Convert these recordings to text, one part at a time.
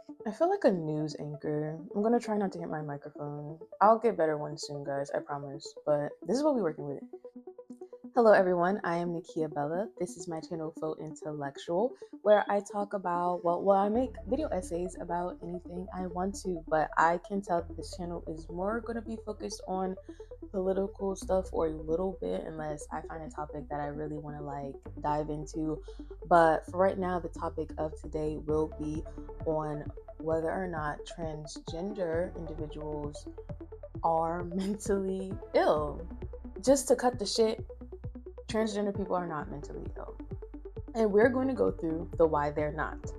I feel like a news anchor. I'm gonna try not to hit my microphone. I'll get better ones soon, guys, I promise. But this is what we're working with. Hello, everyone. I am Nikia Bella. This is my channel, Faux Intellectual, where I talk about, I make video essays about anything I want to, but I can tell that this channel is more going to be focused on political stuff or a little bit, unless I find a topic that I really want to dive into. But for right now, the topic of today will be on whether or not transgender individuals are mentally ill. Just to cut the shit, transgender people are not mentally ill. And we're going to go through the why they're not.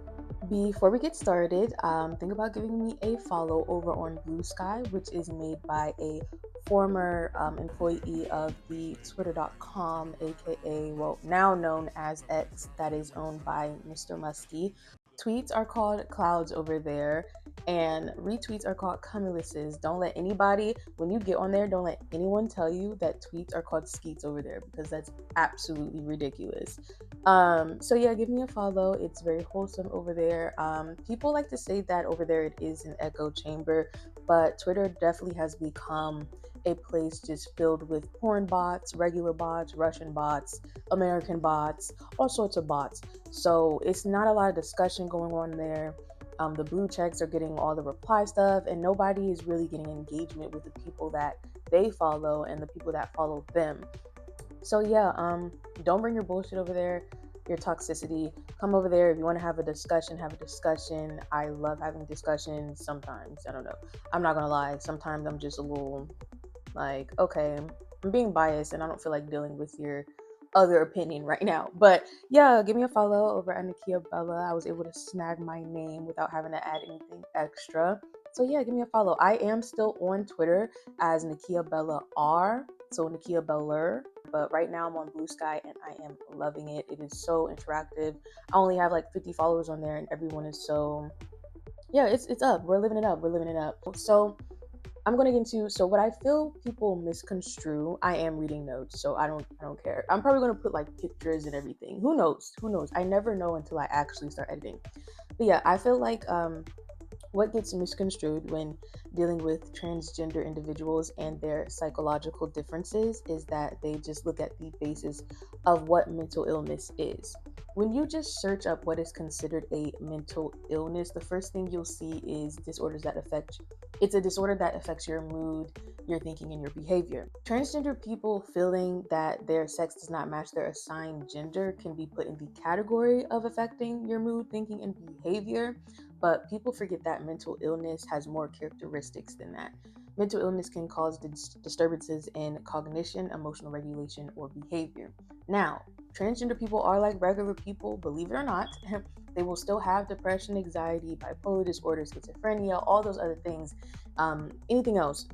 Before we get started, think about giving me a follow over on Blue Sky, which is made by a former employee of the Twitter.com, aka, now known as X, that is owned by Mr. Muskie. Tweets are called clouds over there, and retweets are called cumuluses. Don't let anybody, when you get on there, don't let anyone tell you that tweets are called skeets over there, because that's absolutely ridiculous. So yeah, give me a follow. It's very wholesome over there. People like to say that over there it is an echo chamber, but Twitter definitely has become a place just filled with porn bots, regular bots, Russian bots, American bots, all sorts of bots. So it's not a lot of discussion going on there. The blue checks are getting all the reply stuff, and nobody is really getting engagement with the people that they follow and the people that follow them. So yeah, don't bring your bullshit over there, your toxicity. Come over there if you want to have a discussion. Have a discussion. I love having discussions. Sometimes I don't know. I'm not gonna lie. Sometimes I'm just a little like, okay, I'm being biased, and I don't feel like dealing with your other opinion right now. But yeah, give me a follow over at Nikia Bella. I was able to snag my name without having to add anything extra. So yeah, give me a follow. I am still on Twitter as Nikia Bella R. So Nikia Beller. But right now I'm on Blue Sky and I am loving it. It is so interactive. I only have like 50 followers on there, and everyone is so, yeah, it's up. We're living it up. We're living it up. So I'm gonna get into, so what I feel people misconstrue. I am reading notes, so I don't care. I'm probably gonna put like pictures and everything. Who knows? Who knows? I never know until I actually start editing. But yeah, I feel like what gets misconstrued when dealing with transgender individuals and their psychological differences is that they just look at the basis of what mental illness is. When you just search up what is considered a mental illness, the first thing you'll see is disorders that affect, it's a disorder that affects your mood, your thinking, and your behavior. Transgender people feeling that their sex does not match their assigned gender can be put in the category of affecting your mood, thinking, and behavior. But people forget that mental illness has more characteristics than that. Mental illness can cause disturbances in cognition, emotional regulation, or behavior. Now, transgender people are like regular people, believe it or not. They will still have depression, anxiety, bipolar disorder, schizophrenia, all those other things, anything else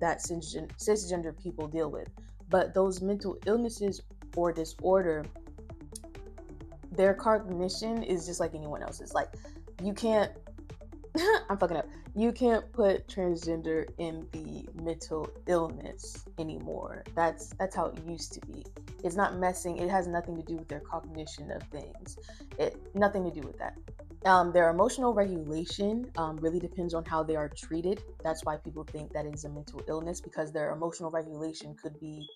that cisgender people deal with. But those mental illnesses or disorder, their cognition is just like anyone else's. Like, you can't I'm fucking up. You can't put transgender in the mental illness anymore. That's how it used to be. It's not messing. It has nothing to do with their cognition of things. It nothing to do with that. Their emotional regulation really depends on how they are treated. That's why people think that it is a mental illness, because their emotional regulation could be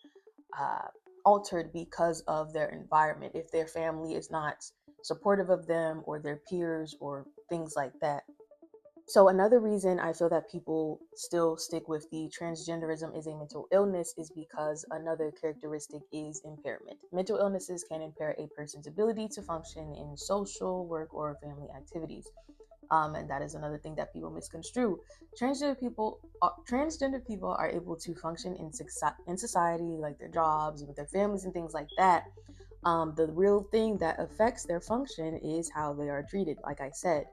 uh, altered because of their environment. If their family is not supportive of them, or their peers, or things like that. So another reason I feel that people still stick with the transgenderism is a mental illness is because another characteristic is impairment. Mental illnesses can impair a person's ability to function in social, work, or family activities. And that is another thing that people misconstrue. Transgender people are able to function in society, like their jobs, with their families, and things like that. The real thing that affects their function is how they are treated. Like I said,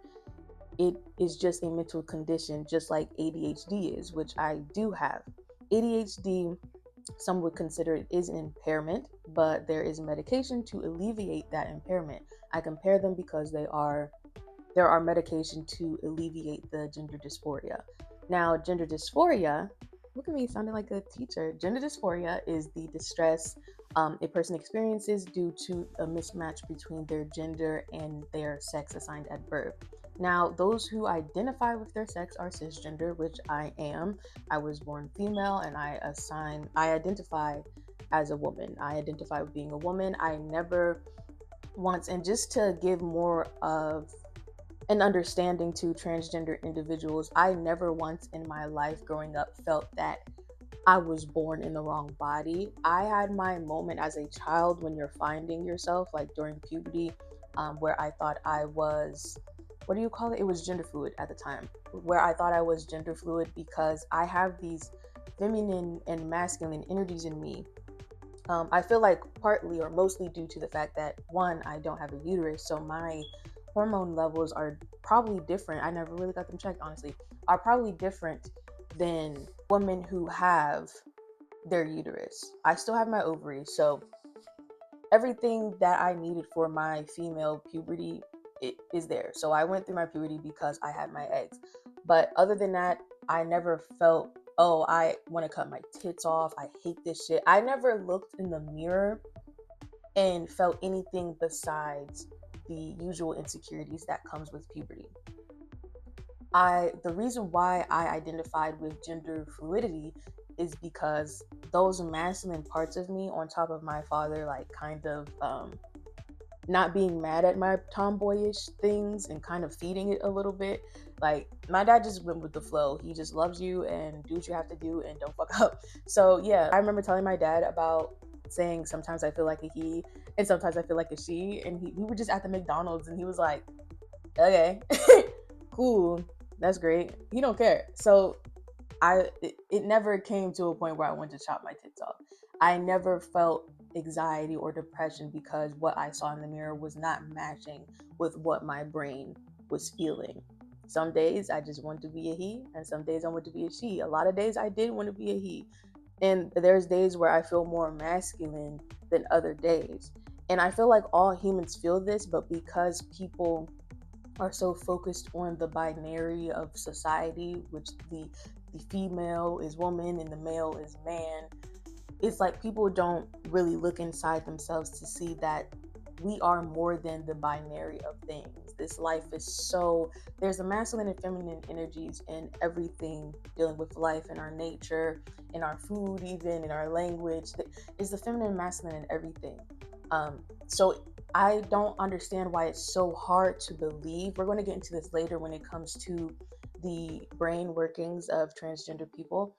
it is just a mental condition, just like ADHD is, which I do have. ADHD, some would consider it is an impairment, but there is medication to alleviate that impairment. I compare them because there are medication to alleviate the gender dysphoria. Now, gender dysphoria, look at me sounding like a teacher. Gender dysphoria is the distress a person experiences due to a mismatch between their gender and their sex assigned at birth. Now, those who identify with their sex are cisgender, which I am. I was born female and I identify as a woman. I identify with being a woman. I never once, and just to give more of an understanding to transgender individuals, I never once in my life growing up felt that I was born in the wrong body. I had my moment as a child when you're finding yourself, like during puberty, where I thought I was, what do you call it? It was gender fluid at the time, where I thought I was gender fluid because I have these feminine and masculine energies in me. I feel like partly or mostly due to the fact that one, I don't have a uterus, so my hormone levels are probably different. I never really got them checked, honestly, are probably different than women who have their uterus. I still have my ovaries, so everything that I needed for my female puberty it is there. So I went through my puberty because I had my eggs. But other than that, I never felt, oh, I want to cut my tits off. I hate this shit. I never looked in the mirror and felt anything besides the usual insecurities that comes with puberty. The reason why I identified with gender fluidity is because those masculine parts of me, on top of my father, like kind of not being mad at my tomboyish things and kind of feeding it a little bit. Like my dad just went with the flow. He just loves you and do what you have to do and don't fuck up. So yeah, I remember telling my dad about saying sometimes I feel like a he and sometimes I feel like a she, and we were just at the McDonald's and he was like, okay, cool, that's great. He don't care. So it never came to a point where I wanted to chop my tits off. I never felt anxiety or depression because what I saw in the mirror was not matching with what my brain was feeling. Some days I just wanted to be a he, and some days I wanted to be a she. A lot of days I did want to be a he. And there's days where I feel more masculine than other days. And I feel like all humans feel this, but because people are so focused on the binary of society, which the female is woman and the male is man, it's like people don't really look inside themselves to see that we are more than the binary of things. This life is so, there's a masculine and feminine energies in everything dealing with life, in our nature, in our food, even in our language. Is the feminine and masculine in everything. So I don't understand why it's so hard to believe. We're going to get into this later when it comes to the brain workings of transgender people.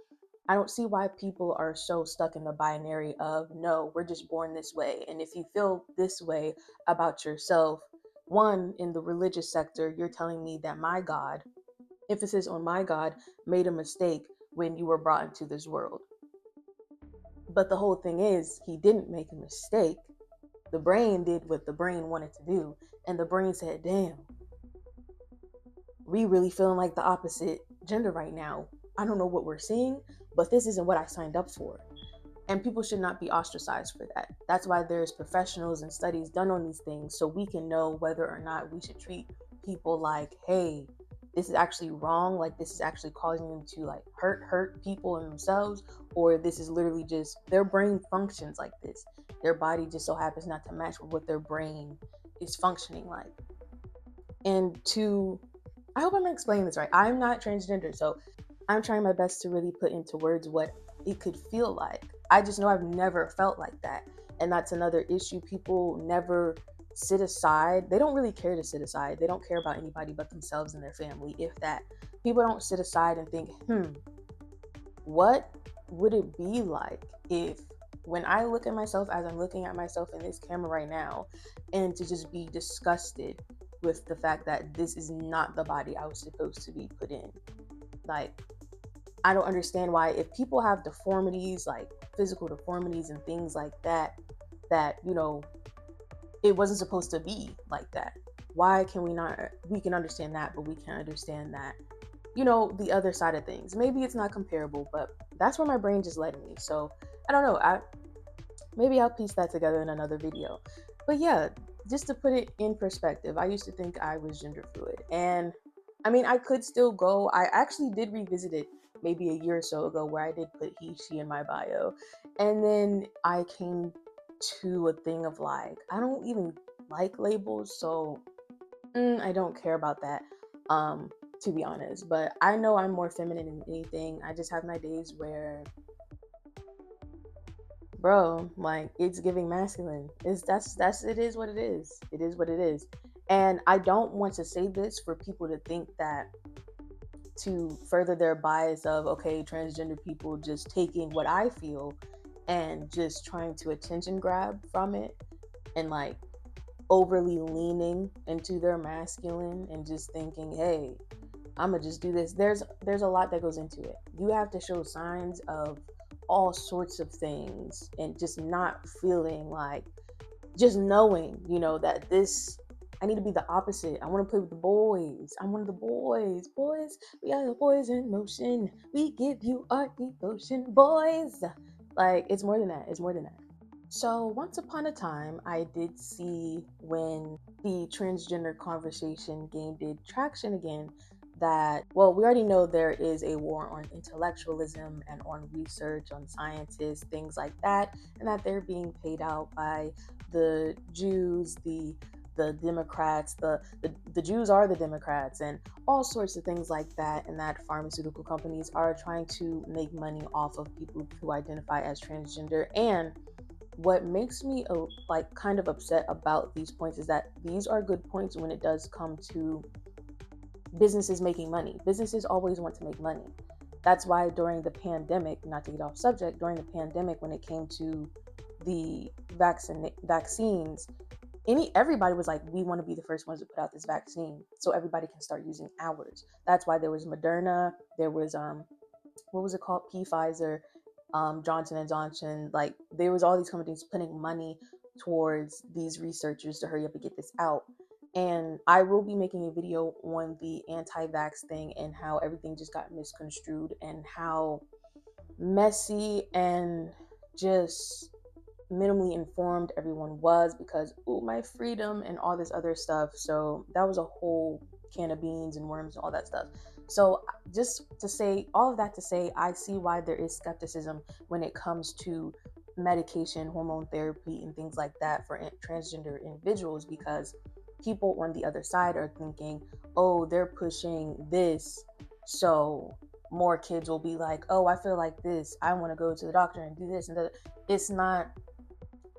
I don't see why people are so stuck in the binary of no, we're just born this way. And if you feel this way about yourself, one, in the religious sector, you're telling me that my God, emphasis on my God, made a mistake when you were brought into this world. But the whole thing is, he didn't make a mistake. The brain did what the brain wanted to do. And the brain said, damn, we really feeling like the opposite gender right now. I don't know what we're seeing, but this isn't what I signed up for. And people should not be ostracized for that. That's why there's professionals and studies done on these things so we can know whether or not we should treat people like, hey, this is actually wrong, like this is actually causing them to like hurt people and themselves, or this is literally just their brain functions like this. Their body just so happens not to match with what their brain is functioning like. And to I hope I'm explaining this right. I'm not transgender, so I'm trying my best to really put into words what it could feel like. I just know I've never felt like that. And that's another issue. People never sit aside. They don't really care to sit aside. They don't care about anybody but themselves and their family, if that. People don't sit aside and think, what would it be like if when I look at myself as I'm looking at myself in this camera right now, and to just be disgusted with the fact that this is not the body I was supposed to be put in. Like, I don't understand why, if people have deformities, like physical deformities and things like that, it wasn't supposed to be like that. Why can we can understand that, but we can't understand that, the other side of things. Maybe it's not comparable, but that's where my brain just led me. So I don't know. Maybe I'll piece that together in another video. But yeah, just to put it in perspective, I used to think I was gender fluid. And I mean, I could still go. I actually did revisit it maybe a year or so ago where I did put he, she in my bio. And then I came to a thing of like, I don't even like labels. So I don't care about that. to be honest. But I know I'm more feminine than anything. I just have my days where, bro, like it's giving masculine. That's it is what it is. It is what it is. And I don't want to say this for people to think that, to further their bias of, okay, transgender people just taking what I feel and just trying to attention grab from it, and like overly leaning into their masculine and just thinking, hey, I'm gonna just do this. There's a lot that goes into it. You have to show signs of all sorts of things, and just not feeling like, just knowing, that this, I need to be the opposite. I want to play with the boys. I'm one of the boys. Boys, we are the boys in motion. We give you our devotion, boys. Like, it's more than that. It's more than that. So, once upon a time, I did see, when the transgender conversation gained traction again, that, well, we already know there is a war on intellectualism and on research, on scientists, things like that, and that they're being paid out by the Jews, the Democrats, the Jews are the Democrats, and all sorts of things like that, and that pharmaceutical companies are trying to make money off of people who identify as transgender. And what makes me like kind of upset about these points is that these are good points when it does come to businesses making money. Businesses always want to make money. That's why during the pandemic, not to get off subject, during the pandemic, when it came to the vaccines, everybody was like, we want to be the first ones to put out this vaccine so everybody can start using ours. That's why there was Moderna, there was what was it called, Pfizer, Johnson and Johnson. Like, there was all these companies putting money towards these researchers to hurry up and get this out. And I will be making a video on the anti-vax thing and how everything just got misconstrued, and how messy and just minimally informed everyone was, because, oh, my freedom and all this other stuff. So that was a whole can of beans and worms and all that stuff. So just to say all of that, to say, I see why there is skepticism when it comes to medication, hormone therapy, and things like that for transgender individuals, because people on the other side are thinking, oh, they're pushing this, so more kids will be like, oh, I feel like this, I want to go to the doctor and do this and that. It's not.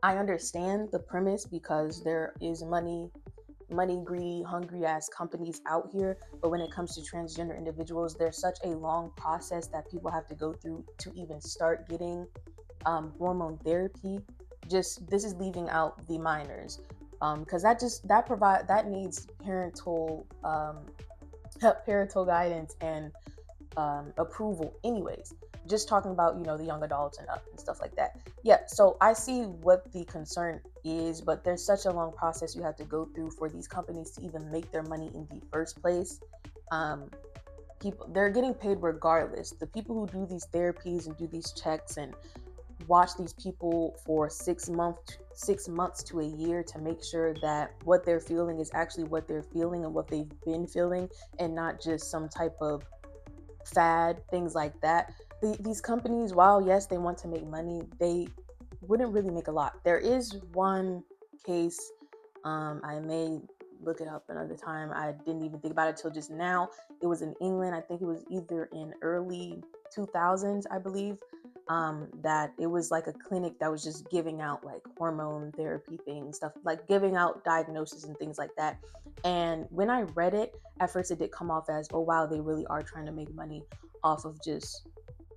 I understand the premise, because there is money greedy, hungry ass companies out here. But when it comes to transgender individuals, there's such a long process that people have to go through to even start getting hormone therapy. Just, this is leaving out the minors, because that needs parental guidance and approval anyways. Just talking about, the young adults and up and stuff like that. Yeah, so I see what the concern is, but there's such a long process you have to go through for these companies to even make their money in the first place. People, they're getting paid regardless. The people who do these therapies and do these checks and watch these people for 6 months to a year to make sure that what they're feeling is actually what they're feeling and what they've been feeling, and not just some type of fad, things like that. These companies, while yes, they want to make money, they wouldn't really make a lot. There is one case, I may look it up another time. I didn't even think about it till just now. It was in England. I think it was either in early 2000s, I believe, that it was like a clinic that was just giving out like hormone therapy things, stuff like giving out diagnosis and things like that. And when I read it, at first it did come off as, oh wow, they really are trying to make money off of just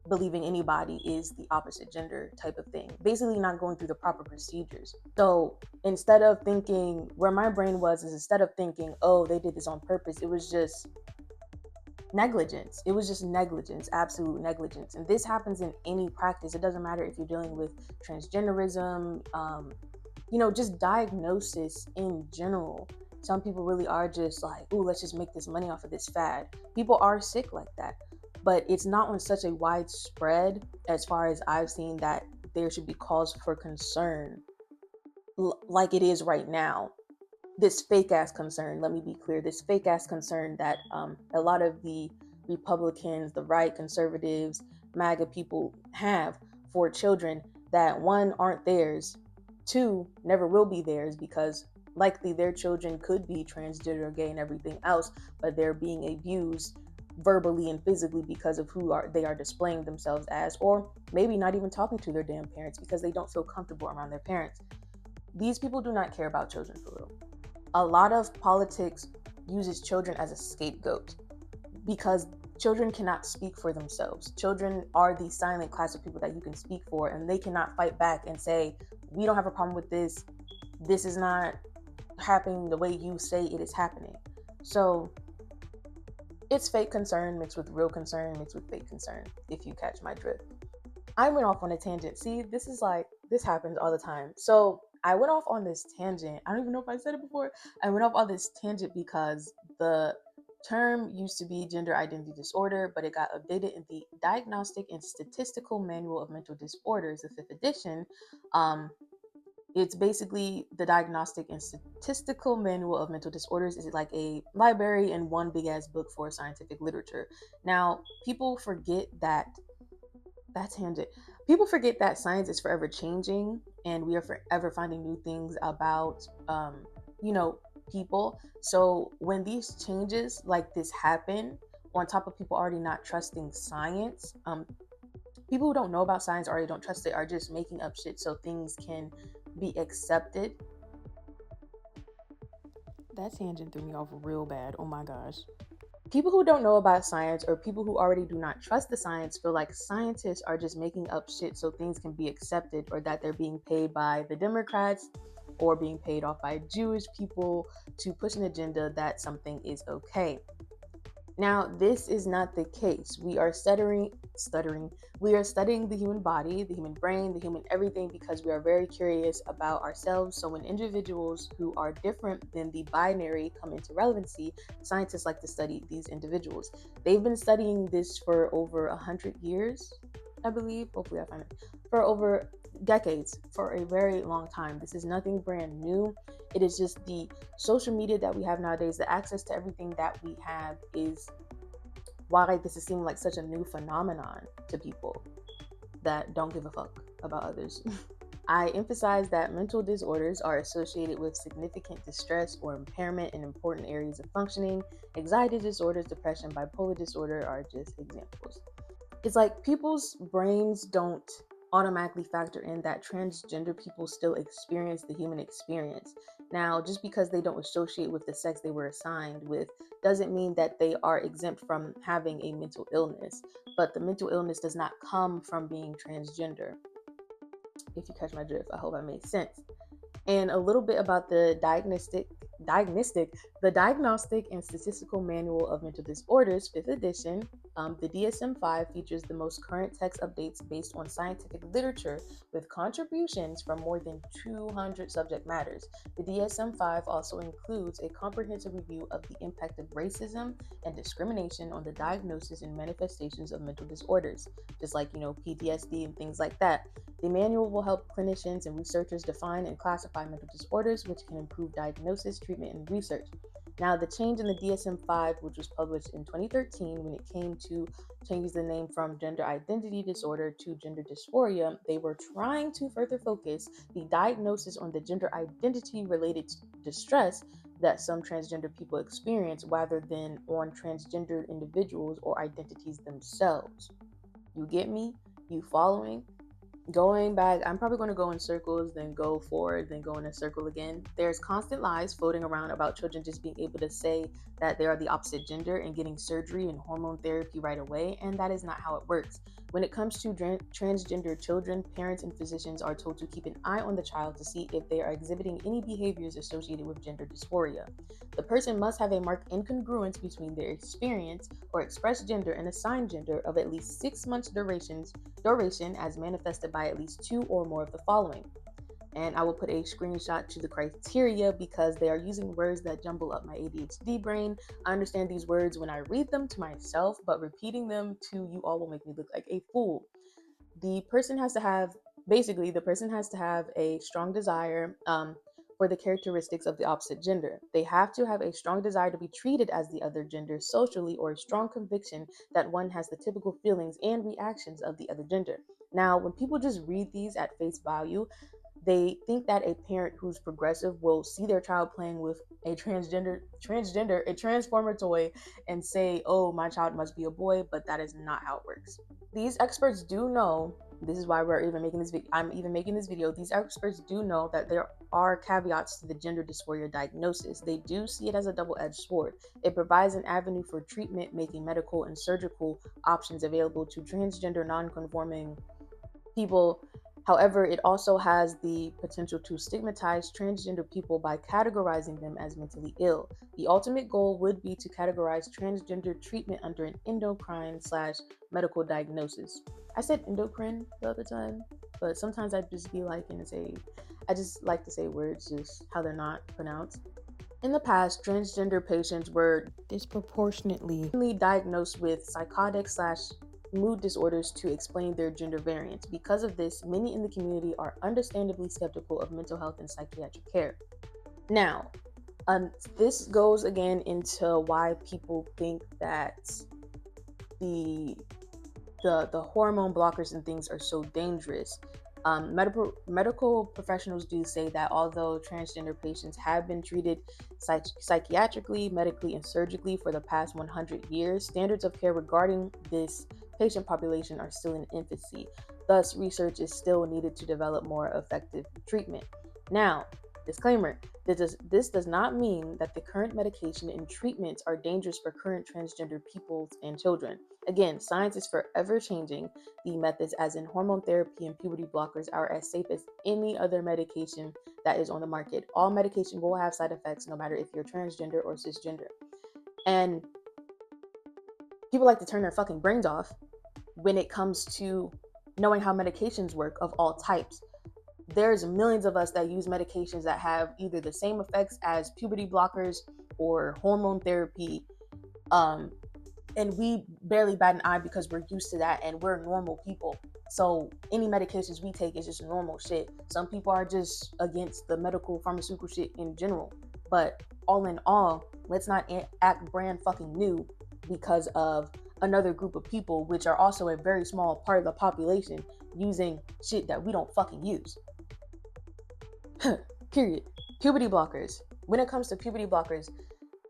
believing anybody is the opposite gender type of thing, basically not going through the proper procedures. So instead of thinking, where my brain was, is instead of thinking, oh, they did this on purpose, it was just negligence. It was just negligence, absolute negligence. And this happens in any practice. It doesn't matter if you're dealing with transgenderism, just diagnosis in general. Some people really are just like, oh, let's just make this money off of this fad. People are sick like that, but it's not on such a widespread, as far as I've seen, that there should be cause for concern like it is right now. This fake ass concern, let me be clear, this fake ass concern that a lot of the Republicans, the right, conservatives, MAGA people have for children that, one, aren't theirs, two, never will be theirs, because likely their children could be transgender, gay, and everything else, but they're being abused verbally and physically because of they are displaying themselves as, or maybe not even talking to their damn parents because they don't feel comfortable around their parents. These people do not care about children for real. A lot of politics uses children as a scapegoat because children cannot speak for themselves. Children are the silent class of people that you can speak for, and they cannot fight back and say, we don't have a problem with this. This is not happening the way you say it is happening. So it's fake concern mixed with real concern mixed with fake concern, if you catch my drift. I went off on a tangent. See, this happens all the time. So I went off on this tangent. I don't even know if I said it before. I went off on this tangent because the term used to be gender identity disorder, but it got updated in the Diagnostic and Statistical Manual of Mental Disorders, the 5th edition. It's basically the Diagnostic and Statistical Manual of Mental Disorders is like a library and one big ass book for scientific literature. Now, people forget that tangent. People forget that science is forever changing and we are forever finding new things about you know, people. So when these changes like this happen, on top of people already not trusting science, people who don't know about science already don't trust it, are just making up shit so things can be accepted. That tangent threw me off real bad. Oh my gosh. People who don't know about science or people who already do not trust the science feel like scientists are just making up shit so things can be accepted, or that they're being paid by the Democrats or being paid off by Jewish people to push an agenda that something is okay. Now, this is not the case. We are stuttering. We are studying the human body, the human brain, the human everything because we are very curious about ourselves. So when individuals who are different than the binary come into relevancy, scientists like to study these individuals. They've been studying this for over 100 years, I believe. Hopefully I find it. For over decades, for a very long time. This is nothing brand new. It is just the social media that we have nowadays, the access to everything that we have is why this is seeming like such a new phenomenon to people that don't give a fuck about others. I emphasize that mental disorders are associated with significant distress or impairment in important areas of functioning. Anxiety disorders, depression, bipolar disorder are just examples. It's like people's brains don't automatically factor in that transgender people still experience the human experience. Now, just because they don't associate with the sex they were assigned with doesn't mean that they are exempt from having a mental illness, but the mental illness does not come from being transgender. If you catch my drift, I hope I made sense. And a little bit about the Diagnostic and Statistical Manual of Mental Disorders, 5th edition. The DSM-5 features the most current text updates based on scientific literature with contributions from more than 200 subject matters. The DSM-5 also includes a comprehensive review of the impact of racism and discrimination on the diagnosis and manifestations of mental disorders, just like, PTSD and things like that. The manual will help clinicians and researchers define and classify mental disorders, which can improve diagnosis, treatment, and research. Now, the change in the DSM-5, which was published in 2013, when it came to changing the name from gender identity disorder to gender dysphoria, they were trying to further focus the diagnosis on the gender identity related distress that some transgender people experience rather than on transgender individuals or identities themselves. You get me? You following? Going back, I'm probably going to go in circles, then go forward, then go in a circle again. There's constant lies floating around about children just being able to say that they are the opposite gender and getting surgery and hormone therapy right away, and that is not how it works. When it comes to transgender children, parents and physicians are told to keep an eye on the child to see if they are exhibiting any behaviors associated with gender dysphoria. The person must have a marked incongruence between their experience or expressed gender and assigned gender of at least 6 months duration as manifested by at least 2 or more of the following. And I will put a screenshot to the criteria because they are using words that jumble up my ADHD brain. I understand these words when I read them to myself, but repeating them to you all will make me look like a fool. The person has to have a strong desire for the characteristics of the opposite gender. They have to have a strong desire to be treated as the other gender socially, or a strong conviction that one has the typical feelings and reactions of the other gender. Now, when people just read these at face value, They think that a parent who's progressive will see their child playing with a a transformer toy and say, oh, my child must be a boy, but that is not how it works. These experts do know, this is why I'm even making this video. These experts do know that there are caveats to the gender dysphoria diagnosis. They do see it as a double-edged sword. It provides an avenue for treatment, making medical and surgical options available to transgender non-conforming people. However, it also has the potential to stigmatize transgender people by categorizing them as mentally ill. The ultimate goal would be to categorize transgender treatment under an endocrine/medical diagnosis. I said endocrine the other time, but sometimes I just be like, I just like to say words just how they're not pronounced. In the past, transgender patients were disproportionately diagnosed with psychotic/mood disorders to explain their gender variance. Because of this, many in the community are understandably skeptical of mental health and psychiatric care. Now, this goes again into why people think that the hormone blockers and things are so dangerous. Medical professionals do say that although transgender patients have been treated psychiatrically, medically, and surgically for the past 100 years, standards of care regarding this patient population are still in infancy. Thus, research is still needed to develop more effective treatment. Now, disclaimer, this does not mean that the current medication and treatments are dangerous for current transgender people and children. Again, science is forever changing. The methods, as in hormone therapy and puberty blockers, are as safe as any other medication that is on the market. All medication will have side effects, no matter if you're transgender or cisgender. And people like to turn their fucking brains off when it comes to knowing how medications work of all types. There's millions of us that use medications that have either the same effects as puberty blockers or hormone therapy. And we barely bat an eye because we're used to that and we're normal people. So any medications we take is just normal shit. Some people are just against the medical pharmaceutical shit in general. But all in all, let's not act brand fucking new because of another group of people, which are also a very small part of the population, using shit that we don't fucking use. Period. Puberty blockers. When it comes to puberty blockers,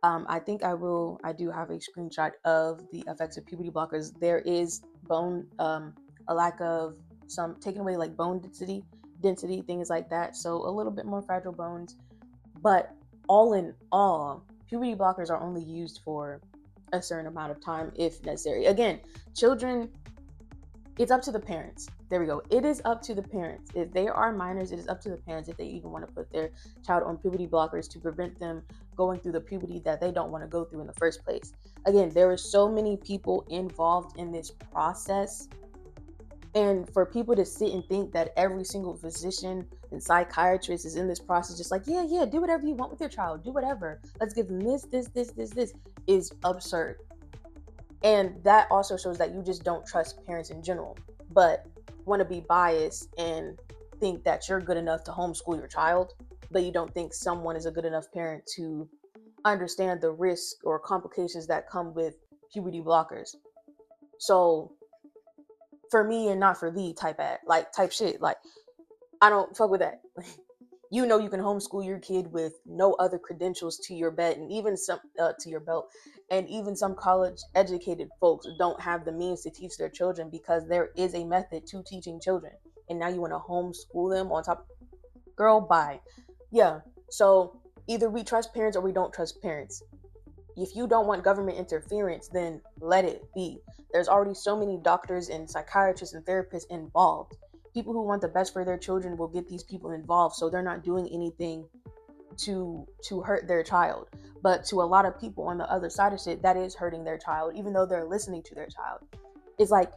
I think I do have a screenshot of the effects of puberty blockers. There is a lack of some taking away like bone density, things like that. So a little bit more fragile bones. But all in all, puberty blockers are only used for a certain amount of time if necessary. Again, children, it's up to the parents. There we go. It is up to the parents. If they are minors, it is up to the parents if they even want to put their child on puberty blockers to prevent them going through the puberty that they don't want to go through in the first place. Again, there are so many people involved in this process. And for people to sit and think that every single physician and psychiatrist is in this process, just like, yeah, do whatever you want with your child. Do whatever. Let's give them this, is absurd. And that also shows that you just don't trust parents in general, but want to be biased and think that you're good enough to homeschool your child, but you don't think someone is a good enough parent to understand the risk or complications that come with puberty blockers. So for me and not for thee type shit. Like, I don't fuck with that. You know, you can homeschool your kid with no other credentials to your belt, and even some to your belt, and even some college educated folks don't have the means to teach their children because there is a method to teaching children, and now you want to homeschool them on top. Girl, bye. Yeah. So either we trust parents or we don't trust parents. If you don't want government interference, then let it be. There's already so many doctors and psychiatrists and therapists involved. People who want the best for their children will get these people involved, so they're not doing anything to hurt their child. But to a lot of people on the other side of shit, that is hurting their child, even though they're listening to their child. It's like,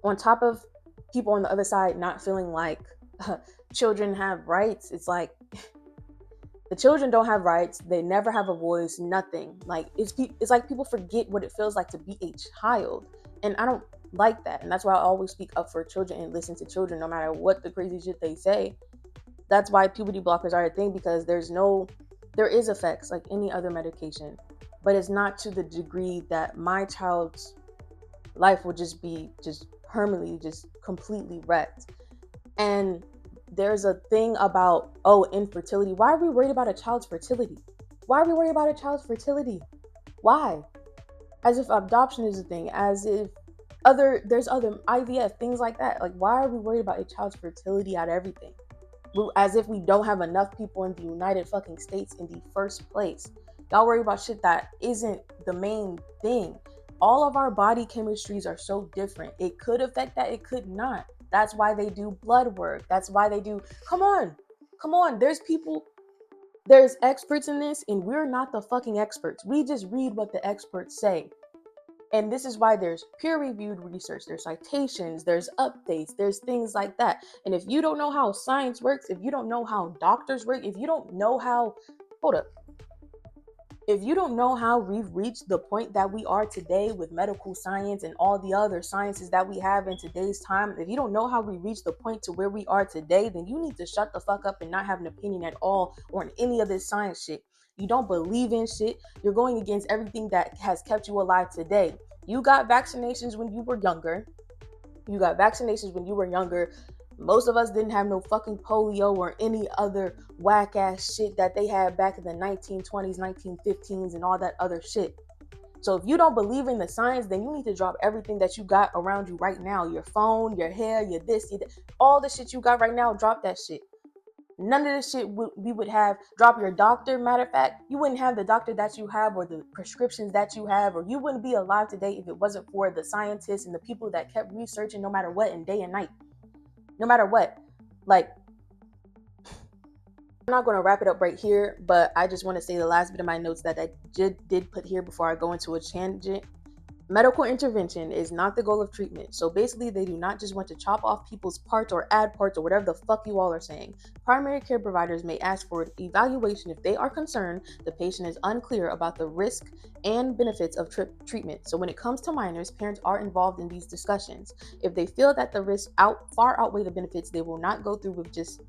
on top of people on the other side not feeling like children have rights, it's like the children don't have rights. They never have a voice, nothing. Like, it's like people forget what it feels like to be a child, and I don't like that. And that's why I always speak up for children and listen to children no matter what the crazy shit they say. That's why puberty blockers are a thing, because there is effects like any other medication, but it's not to the degree that my child's life will just be permanently, just completely wrecked. And there's a thing about, oh, infertility. Why are we worried about a child's fertility? Why are we worried about a child's fertility? Why? As if adoption is a thing, as if there's other IVF, things like that. Like, why are we worried about a child's fertility out of everything? As if we don't have enough people in the United fucking States in the first place. Y'all worry about shit that isn't the main thing. All of our body chemistries are so different. It could affect that, it could not. That's why they do blood work. That's why they do, come on. There's experts in this, and we're not the fucking experts. We just read what the experts say. And this is why there's peer-reviewed research, there's citations, there's updates, there's things like that. And if you don't know how science works, if you don't know how doctors work, if you don't know how, if you don't know how we've reached the point that we are today with medical science and all the other sciences that we have in today's time, if you don't know how we reached the point to where we are today, then you need to shut the fuck up and not have an opinion at all on any of this science shit. You don't believe in shit. You're going against everything that has kept you alive today. You got vaccinations when you were younger. Most of us didn't have no fucking polio or any other whack ass shit that they had back in the 1920s, 1915s, and all that other shit. So if you don't believe in the science, then you need to drop everything that you got around you right now. Your phone, your hair, your this, your that. All the shit you got right now, drop that shit. None of this shit we would have. Drop your doctor. Matter of fact, you wouldn't have the doctor that you have or the prescriptions that you have, or you wouldn't be alive today if it wasn't for the scientists and the people that kept researching no matter what, and day and night. No matter what. Like, I'm not going to wrap it up right here, but I just want to say the last bit of my notes that I did put here before I go into a tangent. Medical intervention is not the goal of treatment. So basically, they do not just want to chop off people's parts or add parts or whatever the fuck you all are saying. Primary care providers may ask for an evaluation if they are concerned the patient is unclear about the risk and benefits of treatment. So when it comes to minors, parents are involved in these discussions. If they feel that the risks far outweigh the benefits, they will not go through with just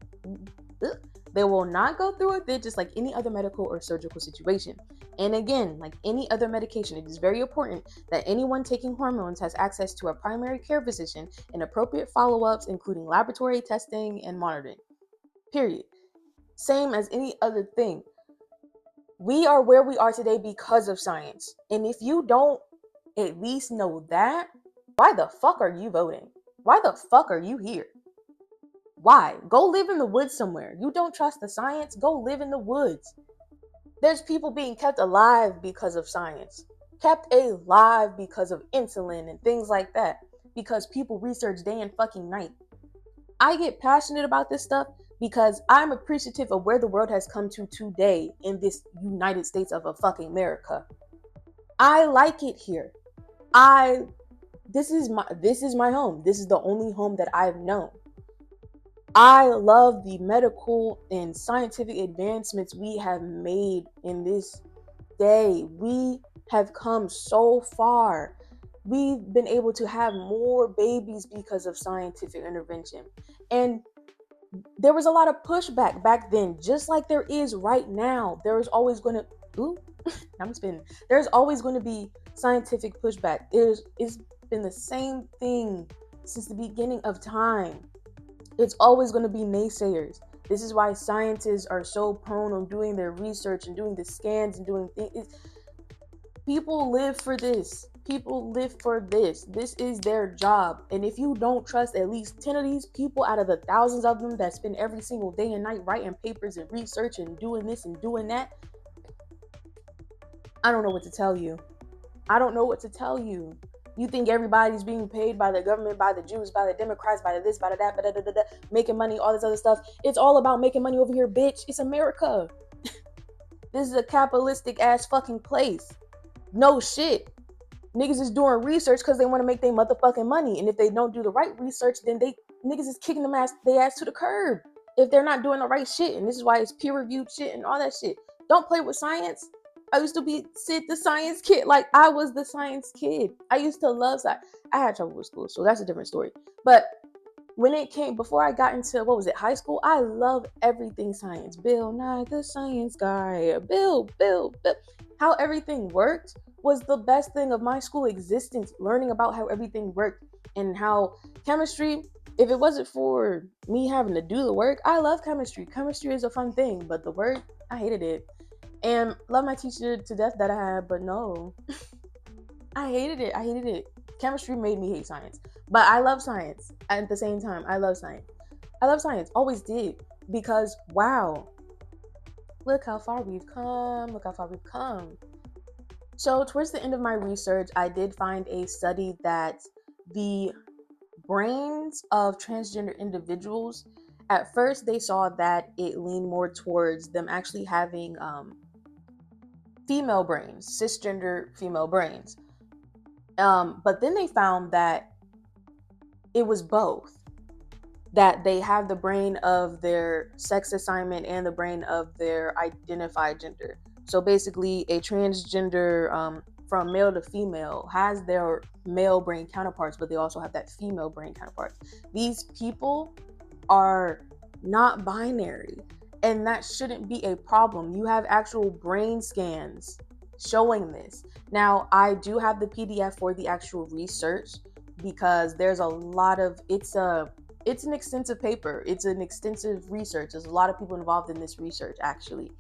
it just like any other medical or surgical situation. And again, like any other medication, it is very important that anyone taking hormones has access to a primary care physician and appropriate follow-ups, including laboratory testing and monitoring. Period. Same as any other thing. We are where we are today because of science. And if you don't at least know that, why the fuck are you voting? Why the fuck are you here? Why? Go live in the woods somewhere. You don't trust the science? Go live in the woods. There's people being kept alive because of science. Kept alive because of insulin and things like that. Because people research day and fucking night. I get passionate about this stuff because I'm appreciative of where the world has come to today in this United States of a fucking America. I like it here. This is my home. This is the only home that I've known. I love the medical and scientific advancements we have made in this day. We have come so far. We've been able to have more babies because of scientific intervention. And there was a lot of pushback back then, just like there is right now. There's always going to, there's always going to be scientific pushback. It's been the same thing since the beginning of time. It's always going to be naysayers. This is why scientists are so prone on doing their research and doing the scans and doing things. People live for this. This is their job. And if you don't trust at least 10 of these people out of the thousands of them that spend every single day and night writing papers and research and doing this and doing that, I don't know what to tell you. You think everybody's being paid by the government, by the Jews, by the Democrats, by the this, by the that, making money, all this other stuff. It's all about making money over here, bitch. It's America. This is a capitalistic ass fucking place. No shit. Niggas is doing research because they want to make their motherfucking money. And if they don't do the right research, then niggas is kicking their ass to the curb if they're not doing the right shit. And this is why it's peer-reviewed shit and all that shit. Don't play with science. I used to be the science kid. Like, I was the science kid. I used to love science. I had trouble with school, so that's a different story. But when it came, before I got into, what was it, high school, I love everything science. Bill Nye the Science Guy, Bill. How everything worked was the best thing of my school existence, learning about how everything worked and how chemistry, if it wasn't for me having to do the work, I love chemistry. Chemistry is a fun thing, but the work, I hated it. And love my teacher to death that I had, but no, I hated it. Chemistry made me hate science, but I love science at the same time. I love science. Always did, because wow, look how far we've come. So towards the end of my research, I did find a study that the brains of transgender individuals, at first they saw that it leaned more towards them actually having female brains, cisgender female brains. But then they found that it was both, that they have the brain of their sex assignment and the brain of their identified gender. So basically, a transgender from male to female has their male brain counterparts, but they also have that female brain counterparts. These people are not binary, and that shouldn't be a problem. You have actual brain scans showing this. Now, I do have the PDF for the actual research, because there's a lot of, it's an extensive paper. It's an extensive research. There's a lot of people involved in this research, actually.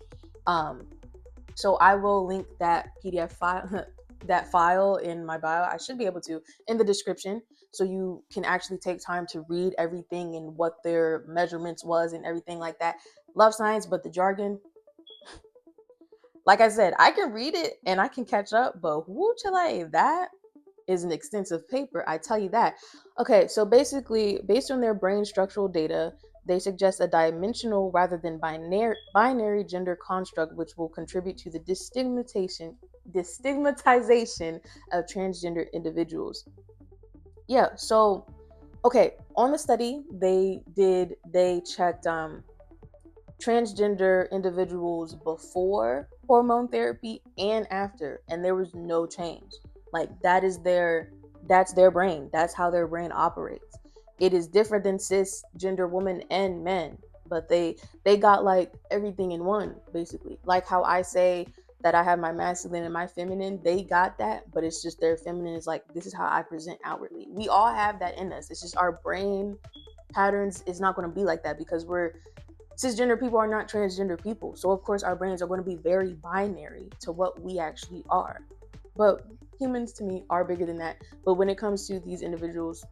So I will link that PDF file, that file in my bio. I should be able to, in the description, so you can actually take time to read everything and what their measurements was and everything like that. Love science, but the jargon, like I said, I can read it and I can catch up, but woo chile, that is an extensive paper, I tell you that. Okay, so basically, based on their brain structural data, they suggest a dimensional rather than binary gender construct, which will contribute to the destigmatization of transgender individuals. Yeah, so okay, on the study they checked transgender individuals before hormone therapy and after, and there was no change. Like, that's their brain. That's how their brain operates. It is different than cisgender women and men, but they got like everything in one, basically. Like how I say that I have my masculine and my feminine, they got that, but it's just their feminine is like, this is how I present outwardly. We all have that in us. It's just our brain patterns is not going to be like that, because cisgender people are not transgender people. So of course our brains are going to be very binary to what we actually are. But humans, to me, are bigger than that. But when it comes to these individuals,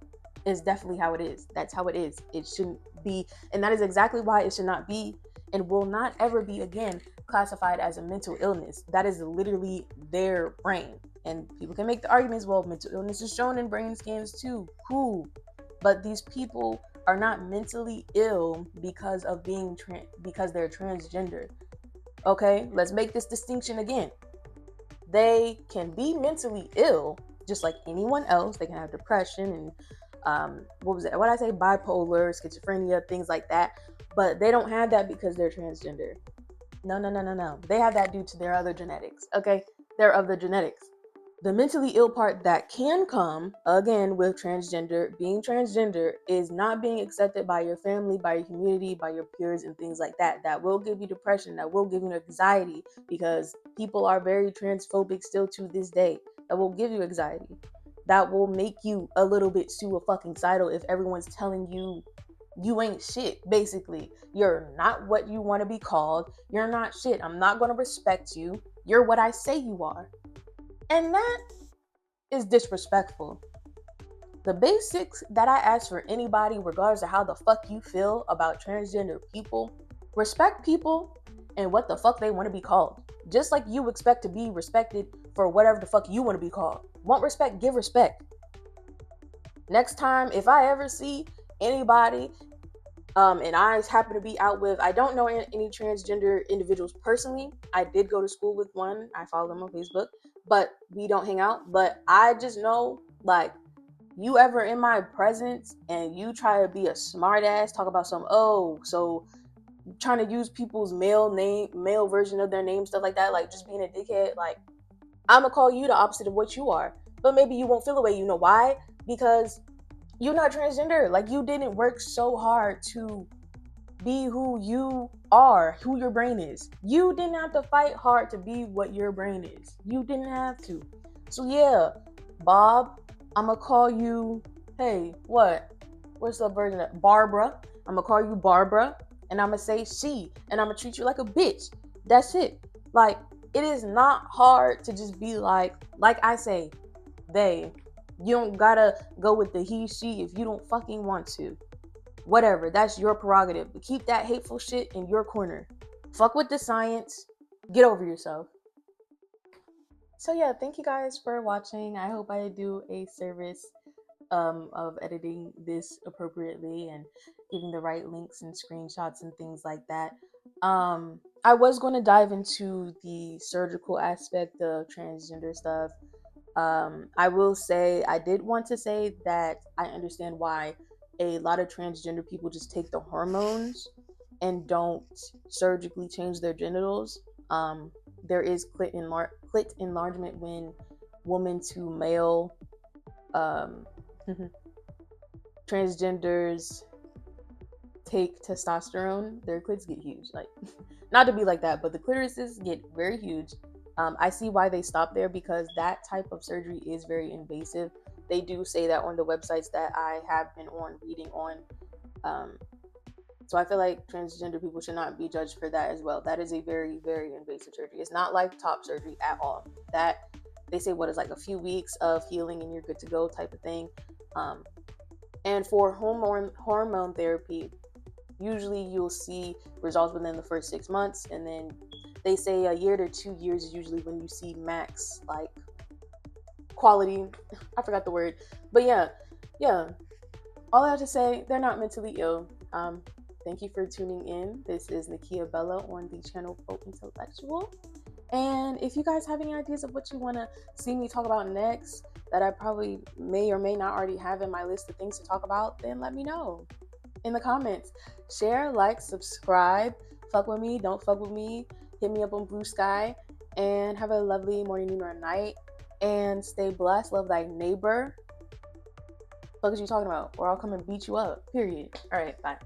it's definitely how it is. That's how it is. It shouldn't be, and that is exactly why it should not be and will not ever be again classified as a mental illness. That is literally their brain. And people can make the arguments, well, mental illness is shown in brain scans too. Cool. But these people are not mentally ill because of because they're transgender. Okay, let's make this distinction again. They can be mentally ill just like anyone else. They can have depression and what I say, bipolar, schizophrenia, things like that. But they don't have that because they're transgender. No. They have that due to their other genetics. Okay, they're of the genetics. The mentally ill part that can come, again, with being transgender, is not being accepted by your family, by your community, by your peers, and things like that. That will give you depression, that will give you anxiety, because people are very transphobic still to this day. That will give you anxiety. That will make you a little bit suicidal if everyone's telling you you ain't shit, basically. You're not what you want to be called. You're not shit. I'm not going to respect you. You're what I say you are. And that is disrespectful. The basics that I ask for anybody, regardless of how the fuck you feel about transgender people, respect people and what the fuck they want to be called. Just like you expect to be respected for whatever the fuck you want to be called. Want respect, give respect. Next time, if I ever see anybody and I happen to be out with, I don't know any transgender individuals personally. I did go to school with one. I follow them on Facebook, but we don't hang out. But I just know, like, you ever in my presence and you try to be a smart ass, talk about so trying to use people's male version of their name, stuff like that, like just being a dickhead, like, I'm gonna call you the opposite of what you are. But maybe you won't feel the way. You know why? Because You're not transgender. Like, you didn't work so hard to be who you are, who your brain is. You didn't have to fight hard to be what your brain is. You didn't have to. So yeah, Bob, I'ma call you, hey, what's the version of Barbara? I'ma call you Barbara, and I'ma say she, and I'ma treat you like a bitch. That's it. Like, it is not hard to just be like I say, they. You don't gotta go with the he, she if you don't fucking want to. Whatever, that's your prerogative. But keep that hateful shit in your corner. Fuck with the science. Get over yourself. So yeah, thank you guys for watching. I hope I do a service of editing this appropriately and giving the right links and screenshots and things like that. I was going to dive into the surgical aspect of transgender stuff. I will say, I did want to say that I understand why a lot of transgender people just take the hormones and don't surgically change their genitals. There is clit enlargement when woman to male um, transgenders take testosterone, their clits get huge. Like, not to be like that, but the clitorises get very huge. I see why they stop there, because that type of surgery is very invasive. They do say that on the websites that I have been on reading on. Um, so I feel like transgender people should not be judged for that as well. That is a very, very invasive surgery. It's not like top surgery at all. That they say what is like a few weeks of healing and you're good to go type of thing. And for hormone therapy, usually you'll see results within the first 6 months, and then they say a year to 2 years is usually when you see max like quality. I forgot the word, but yeah. All I have to say, they're not mentally ill. Thank you for tuning in. This is Nakia Bella on the channel Folk Intellectual. And if you guys have any ideas of what you want to see me talk about next, that I probably may or may not already have in my list of things to talk about, then let me know in the comments. Share, like, subscribe. Fuck with me, don't fuck with me. Hit me up on Blue Sky. And have a lovely morning, noon, or night. And stay blessed. Love thy neighbor. Fuck is you talking about? Or I'll come and beat you up. Period. All right, bye.